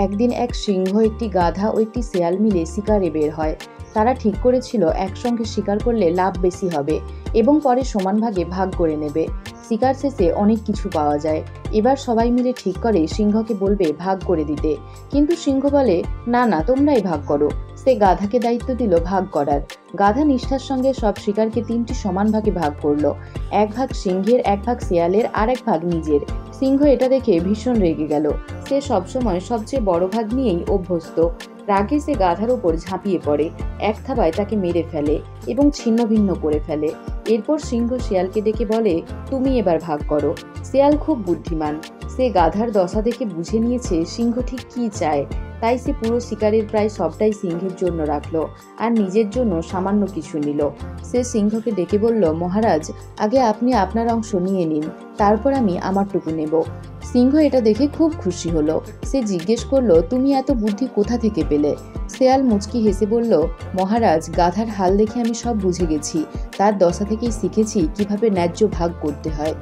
একদিন এক সিংহ, একটি গাধা ও একটি শেয়াল মিলে শিকারে বের হয়। তারা ঠিক করেছিল একসঙ্গে শিকার করলে লাভ বেশি হবে এবং পরে সমান ভাগে ভাগ করে নেবে। শিকার শেষে অনেক কিছু পাওয়া যায়। এবার সবাই মিলে ঠিক করে সিংহকে বলবে ভাগ করে দিতে, কিন্তু সিংহ বলে না না, তোমরাই ভাগ করো। সে গাধাকে দায়িত্ব দিল ভাগ করার। গাধা নিষ্ঠার সঙ্গে সব শিকারকে 3টি সমান ভাগে ভাগ করলো। এক ভাগ সিংহের, এক ভাগ শেয়ালের আর এক ভাগ নিজের। সিংহ এটা দেখে ভীষণ রেগে গেল। সে সবসময় সবচেয়ে বড় ভাগ নিয়েই অভ্যস্ত। রাগে সে গাধার উপর ঝাঁপিয়ে পড়ে, এক থাবায় তাকে মেরে ফেলে এবং ছিন্ন ভিন্ন করে ফেলে। এরপর সিংহ শিয়ালকে ডেকে বলে, তুমি এবার ভাগ করো। শিয়াল খুব বুদ্ধিমান। সে গাধার দশা দেখে বুঝে নিয়েছে সিংহ ঠিক কী চায়। তাই সে পুরো শিকারের প্রায় সবটাই সিংহের জন্য রাখলো আর নিজের জন্য সামান্য কিছু নিল। সে সিংহকে ডেকে বলল, মহারাজ, আগে আপনি আপনার অংশ নিয়ে নিন, তারপর আমি আমারটুকু নেব। সিংহ এটা দেখে খুব খুশি হলো। সে জিজ্ঞেস করলো, তুমি এত বুদ্ধি কোথা থেকে পেলে? শেয়াল মুচকি হেসে বলল, মহারাজ, গাধার হাল দেখে আমি সব বুঝে গেছি। তার দশা থেকেই শিখেছি কিভাবে ন্যায্য ভাগ করতে হয়।